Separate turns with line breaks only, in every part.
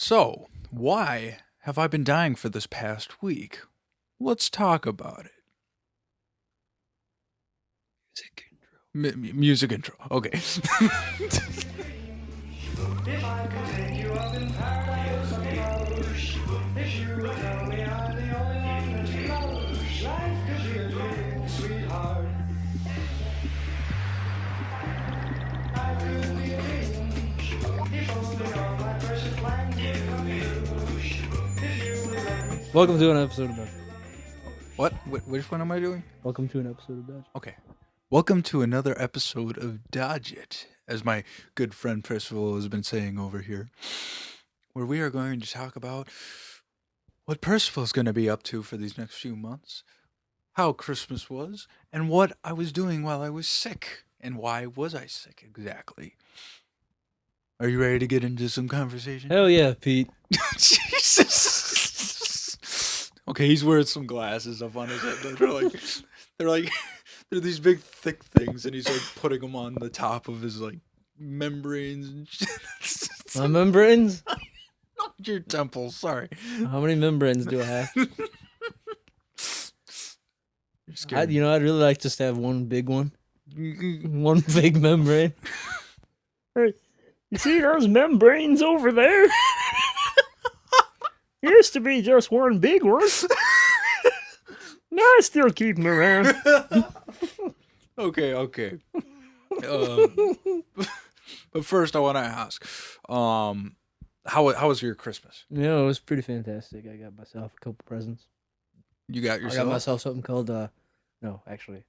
So, why have I been dying for this past week? Let's talk about it.
Music intro.
Music intro. Okay.
If I could take you up in paradise on a couch, if you would tell me I'm the only one that you love, life could be a dream, sweetheart. I could be a dream, if only all my precious plans would come true. If you would let me.
Welcome to an episode of Dodge.
What? Which one am I doing?
Welcome to an episode of Dodge.
Okay. Welcome to another episode of Dodge It, as my good friend Percival has been saying over here, where we are going to talk about what Percival's going to be up to for these next few months, how Christmas was, and what I was doing while I was sick, and why was I sick exactly. Are you ready to get into some conversation?
Hell yeah, Pete.
Jesus. Okay, he's wearing some glasses up on his head. They're these big thick things, and he's like putting them on the top of his like membranes and shit.
My membranes?
Not your temples, sorry.
How many membranes do I have?
You're scared.
I'd really like just to have one big one. One big membrane. Hey, you see those membranes over there? Used to be just one big one. No, I still keep them around.
Okay. But first, I want to ask, how was your Christmas?
Yeah, it was pretty fantastic. I got myself a couple presents.
You got
I
yourself?
got myself something called, no, actually,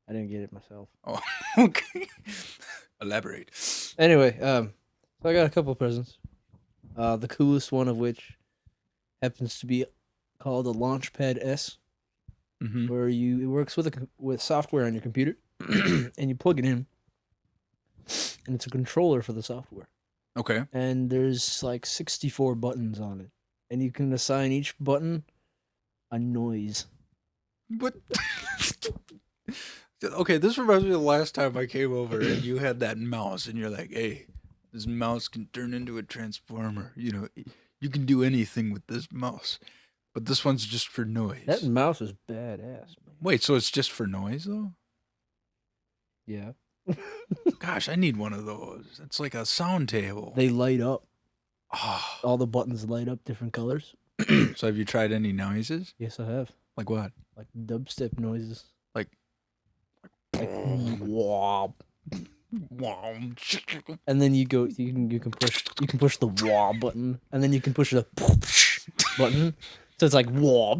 I didn't get it myself.
Oh, okay. Elaborate.
Anyway, so I got a couple presents. The coolest one of which happens to be called a Launchpad S,
Mm-hmm.
where it works with software on your computer, and you plug it in, and it's a controller for the software.
Okay.
And there's like 64 buttons on it, and you can assign each button a noise.
What? Okay, this reminds me of the last time I came over and you had that mouse, and you're like, "Hey, this mouse can turn into a transformer. You know, you can do anything with this mouse." But this one's just for noise.
That mouse is badass, man.
Wait, so it's just for noise though?
Yeah.
Gosh, I need one of those. It's like a sound table.
They light up.
Oh.
All the buttons light up different colors.
So have you tried any noises?
Yes, I have.
Like what?
Like dubstep noises.
Like
Wah.
wow.
And then you can push the wah button, and then you can push the button. So it's like wah.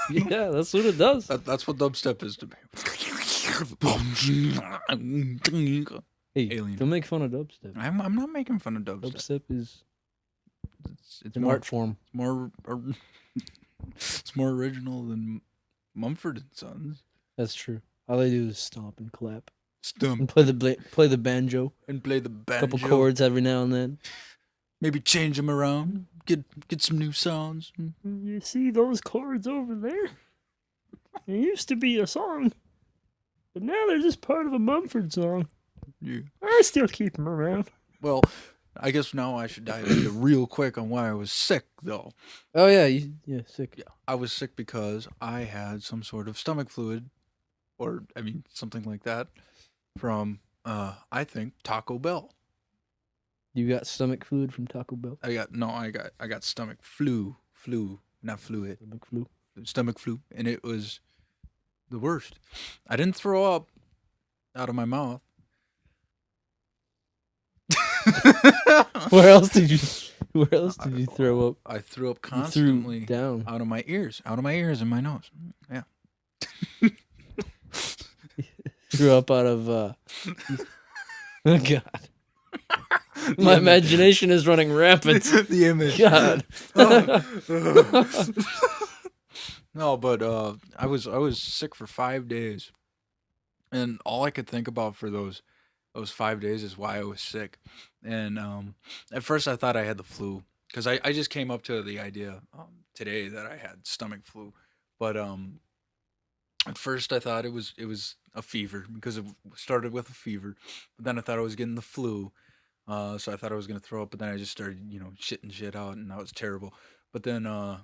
Yeah, that's what it does.
That's what dubstep is to me.
Hey,
Alien.
don't make fun of dubstep.
I'm not making fun of dubstep.
Dubstep is
It's
an
more
art form.
it's more original than Mumford and Sons.
That's true. All they do is stomp and clap
Stump
and play the banjo.
and play the banjo.
Couple chords every now and then.
Maybe change them around. Get some new sounds.
You see those chords over there? It used to be a song, but now they're just part of a Mumford song.
Yeah.
I still keep them around.
Well, I guess now I should dive into real quick on why I was sick, though.
Oh yeah, sick.
Yeah, I was sick because I had some sort of stomach fluid, or something like that, from I think Taco Bell.
You got stomach fluid from Taco Bell?
I got stomach flu, not fluid,
Stomach flu.
stomach flu, and it was the worst. I didn't throw up out of my mouth.
Where else did you throw up?
I threw up
You
constantly
threw down.
out of my ears and my nose. Yeah.
Threw up out of oh God. My imagination is running rampant.
The image.
God.
No, but I was sick for 5 days, and all I could think about for those 5 days is why I was sick. And at first I thought I had the flu because I just came up to the idea today that I had stomach flu, but At first, I thought it was a fever because it started with a fever. But then I thought I was getting the flu. So I thought I was gonna throw up, but then I just started, shitting shit out, and that was terrible. But then I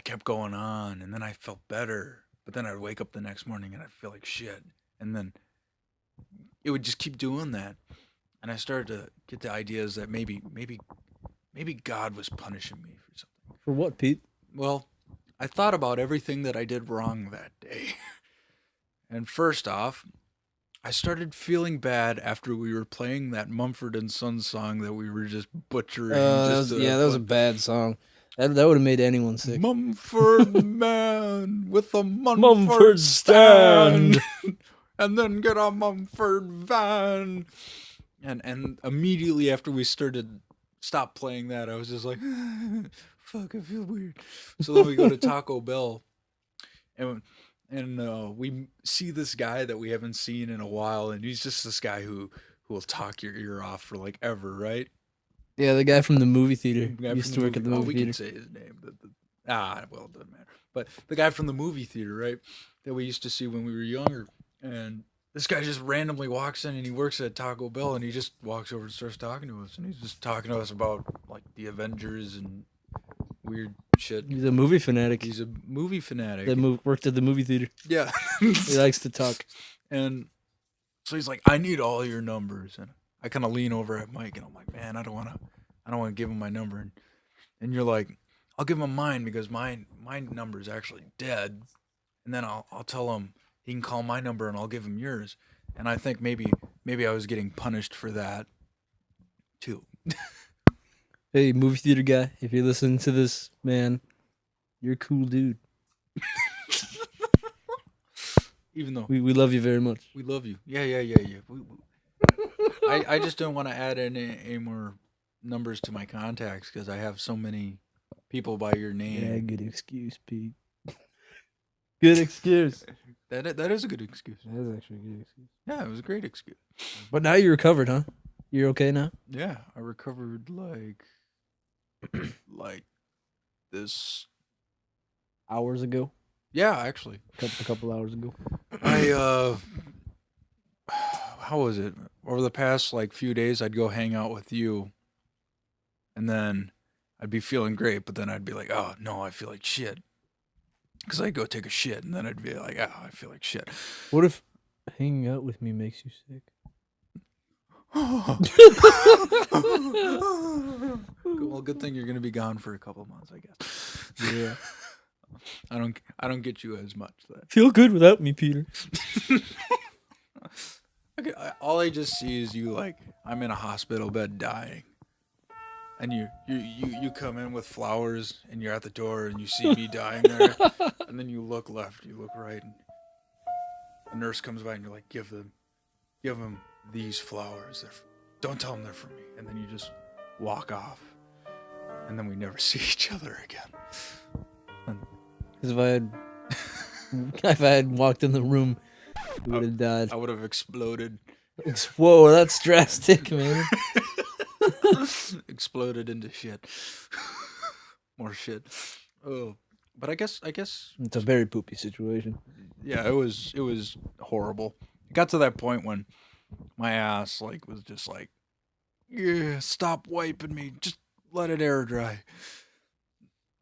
kept going on, and then I felt better. But then I'd wake up the next morning and I'd feel like shit, and then it would just keep doing that. And I started to get the ideas that maybe God was punishing me for something.
For what, Pete?
Well, I thought about everything that I did wrong that day. And first off, I started feeling bad after we were playing that Mumford and Sons song that we were just butchering.
That was a bad song. That would have made anyone sick.
Mumford Man with a Mumford,
Mumford
stand, and then get a Mumford van. And immediately after we stopped playing that, I was just like, fuck, I feel weird. So then we go to Taco Bell, and we see this guy that we haven't seen in a while, and he's just this guy who will talk your ear off for like ever, right?
Yeah, the guy from the movie theater.
The guy
Used
from
to
the
work at the
movie-
movie
we can
theater.
say his name. Well, it doesn't matter. But the guy from the movie theater, right? That we used to see when we were younger, and this guy just randomly walks in, and he works at Taco Bell, and he just walks over and starts talking to us, and he's just talking to us about like the Avengers and weird shit.
He's a movie fanatic.
He's a movie fanatic.
That worked at the movie theater.
Yeah.
He likes to talk.
And so he's like, I need all your numbers. And I kind of lean over at Mike, and I'm like, man, I don't want to give him my number. And you're like, I'll give him mine because my number is actually dead. And then I'll tell him he can call my number and I'll give him yours. And I think maybe I was getting punished for that too.
Hey, movie theater guy, if you're listening to this, man, you're a cool dude.
Even though
We love you very much.
we love you. Yeah. I just don't want to add any more numbers to my contacts because I have so many people by your name.
Yeah, good excuse, Pete. Good excuse.
That is a good excuse.
That is actually a good excuse.
Yeah, it was a great excuse.
But now you're recovered, huh? You're okay now?
Yeah, I recovered like this.
Hours ago?
Yeah, actually,
A couple hours ago.
I how was it? Over the past like few days, I'd go hang out with you, and then I'd be feeling great, but then I'd be like, oh no, I feel like shit, because I'd go take a shit, and then I'd be like, oh, I feel like shit.
What if hanging out with me makes you sick?
Well, good thing you're gonna be gone for a couple months, I guess.
Yeah.
I don't get you as much. That
Feel good without me, Peter.
okay, all I just see is you like I'm in a hospital bed dying, and you come in with flowers, and you're at the door, and you see me dying there, and then you look left, you look right, and a nurse comes by, and you're like, give them these flowers. Don't tell them they're for me, and then you just walk off, and then we never see each other again.
Because if I had walked in the room, we would have died.
I would have exploded.
Whoa, that's drastic, man.
Exploded into shit. More shit. Oh, but I guess
It's a very poopy situation.
yeah, it was horrible. It got to that point when my ass like was just like, yeah, stop wiping me, just let it air dry.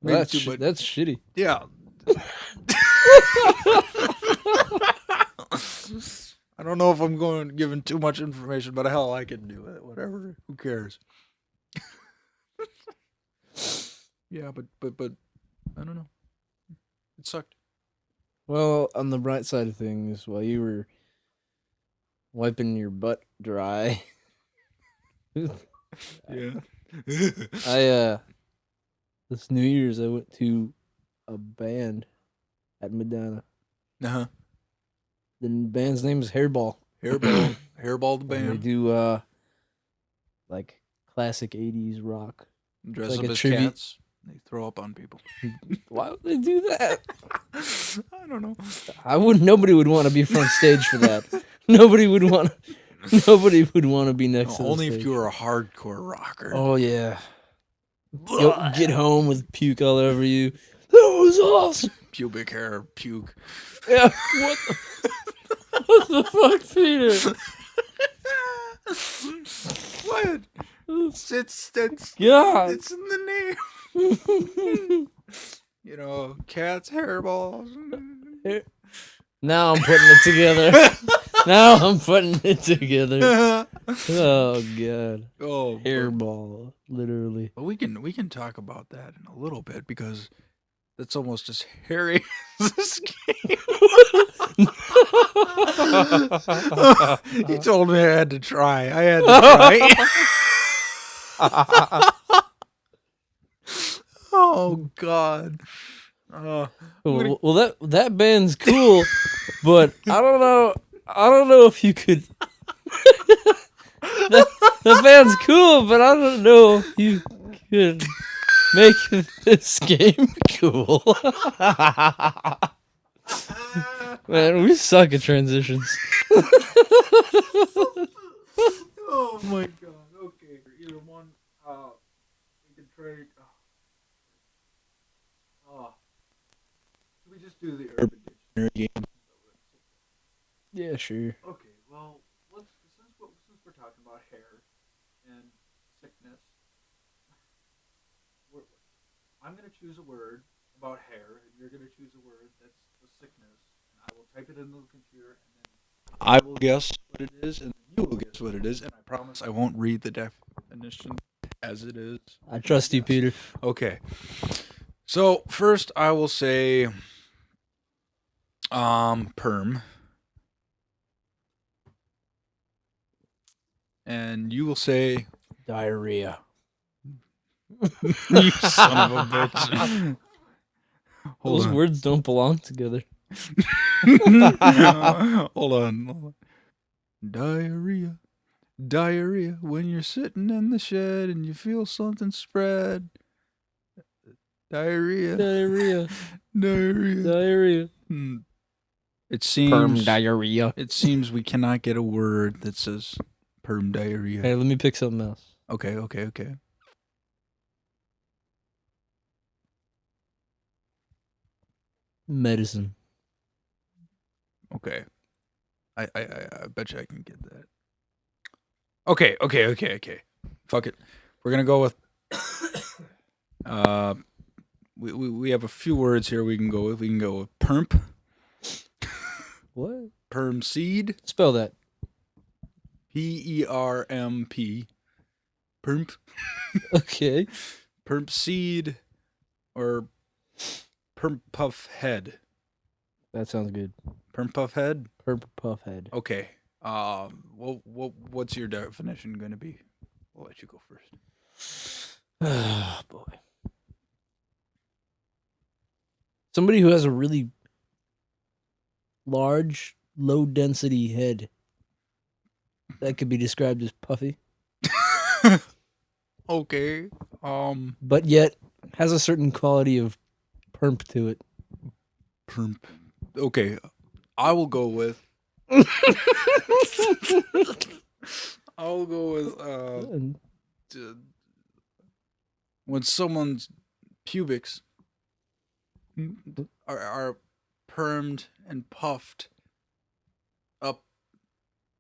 Well,
Maybe too much-
that's shitty.
yeah. I don't know if I'm giving too much information, but hell, I can do it. Whatever. Who cares? Yeah, but I don't know. It sucked.
Well, on the bright side of things, while you were wiping your butt dry,
Yeah.
this New Year's I went to a band at Medina.
Uh-huh.
The band's name is Hairball.
Hairball the
And they
band.
do like classic 80s rock.
Dress
like
up
a
as
tribute.
cats. They throw up on people.
Why would they do that?
I don't know.
Nobody would want to be front stage for that. Nobody would want to be next to the
Only if
stage.
you were a hardcore rocker.
Oh yeah. Get home with puke all over you. That was awesome.
pubic hair, puke.
Yeah. What the fuck, Peter?
What? It's
God.
it's in the name. You know, cats, hairballs.
Now I'm putting it together. Now I'm putting it together. Oh god.
Oh,
Hairball, literally.
but we can talk about that in a little bit because that's almost as hairy as this game. He told me I had to try. I had to try. Oh God.
Well, that band's cool, but I don't know. I don't know if you could. The band's cool, but I don't know if you could make this game cool. Man, we suck at transitions.
Oh my God. Okay. Either one. We can trade. Should we just do the Urban Dictionary game?
Yeah, sure.
Okay. Well, since we're talking about hair and sickness, I'm gonna choose a word about hair, and you're gonna choose a word that's the sickness, and I will type it into the computer, and then I will guess what it is, and you will guess what it is, and I promise I won't read the definition as it is.
I trust you, Peter.
Okay. So first, I will say, perm, and you will say
Diarrhea.
you son of a bitch. Hold
Those
on.
words don't belong together.
Hold on. Diarrhea. Diarrhea. When you're sitting in the shed and you feel something spread. Diarrhea.
Diarrhea.
Diarrhea.
Diarrhea.
It seems.
Perm diarrhea.
It seems we cannot get a word that says perm diarrhea.
Hey, let me pick something else.
Okay.
Medicine.
Okay. I bet you I can get that. Okay. Fuck it. We're gonna go with we have a few words here we can go with. We can go with permp.
What?
Perm seed.
Spell that.
PERMP. Permp.
Okay.
Permp seed or perm puff head.
That sounds good.
Perm puff head?
Purple puff head.
Okay. What's your definition going to be? We'll let you go first.
Oh, boy. Somebody who has a really large, low density head. That could be described as puffy.
Okay.
But yet has a certain quality of permp to it.
Permp. Okay. I will go with when someone's pubics are permed and puffed up.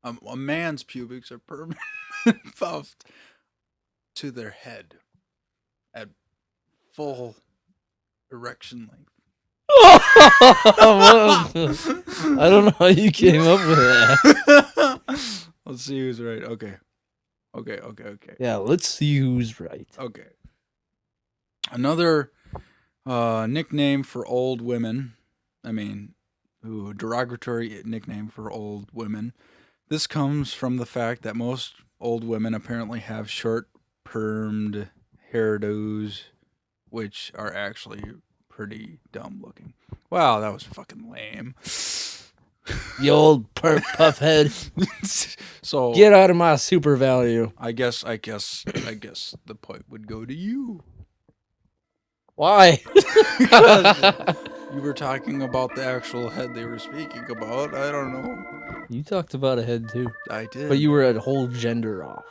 A man's pubics are permed and puffed to their head at full erection length.
I don't know how you came up with that.
Let's see who's right. Okay.
Yeah, let's see who's right.
Okay. Another nickname for old women. Derogatory nickname for old women. This comes from the fact that most old women apparently have short, permed hairdos, which are actually pretty dumb looking. Wow, that was fucking lame.
The old perp puff head.
So
Get out of my super value.
I guess the point would go to you.
Why?
You were talking about the actual head they were speaking about. I don't know.
You talked about a head too.
I did.
But you were a whole gender off.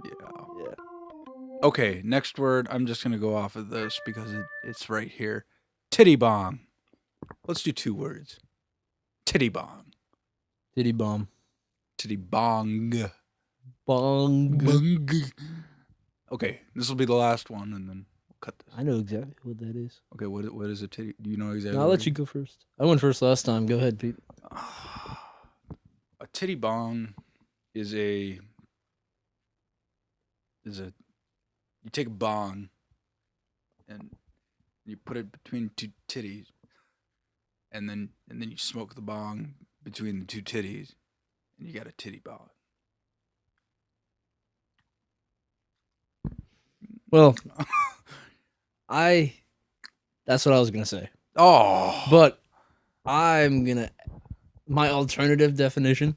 Yeah. Okay, next word. I'm just going to go off of this because it's right here. Titty bong. Let's do 2 words. Titty bong.
Titty bomb.
Titty bong.
Bong.
Bong. Okay, this will be the last one, and then we'll cut this.
I know exactly what that is.
Okay, what is a titty? Do you know exactly?
No, I'll let you go first. I went first last time. Go ahead, Pete.
A titty bong is you take a bong and you put it between 2 titties, and then you smoke the bong between the 2 titties, and you got a titty bong.
Well, that's what I was gonna say.
Oh,
But my alternative definition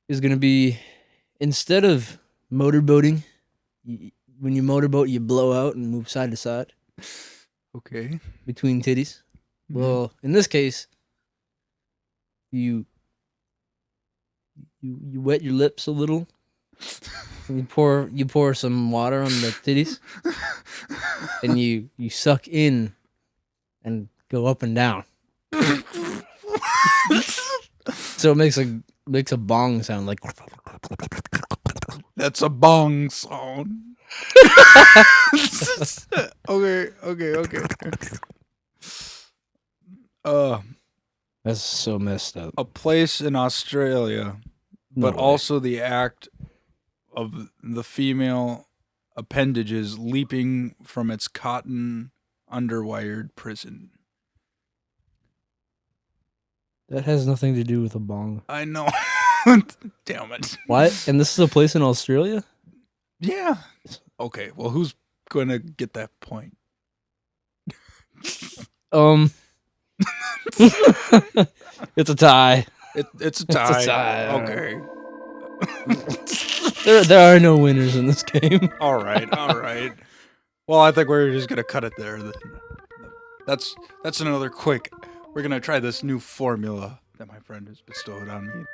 is gonna be, instead of motorboating, when you motorboat, you blow out and move side to side
okay.
between titties. Well, in this case, you wet your lips a little. And you pour some water on the titties, and you suck in and go up and down. So it makes a bong sound like.
That's a bong sound. Okay.
That's so messed up.
A place in Australia, but
No way.
also the act of the female appendages leaping from its cotton underwired prison.
That has nothing to do with a bong.
I know. Damn it.
What? And this is a place in Australia?
Yeah. Okay, well, who's going to get that point?
It's a tie.
It's a tie.
It's a tie.
Okay.
There are no winners in this game.
All right. Well, I think we're just gonna cut it there. Then. That's another quick. We're gonna try this new formula that my friend has bestowed on me.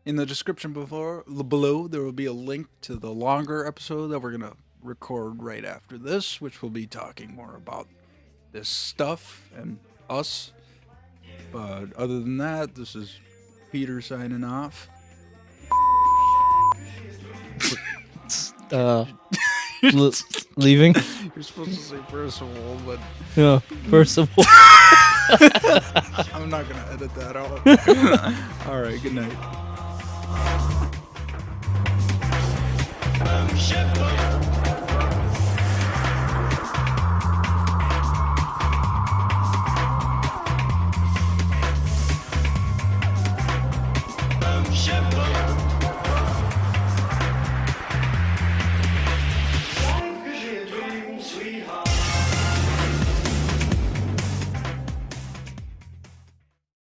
In the description below, there will be a link to the longer episode that we're gonna record right after this, which will be talking more about this stuff and us. But other than that, this is Peter signing off.
Leaving?
You're supposed to say Percival, but
Yeah, first of all.
I'm not gonna edit that out. All right, good night.
Chef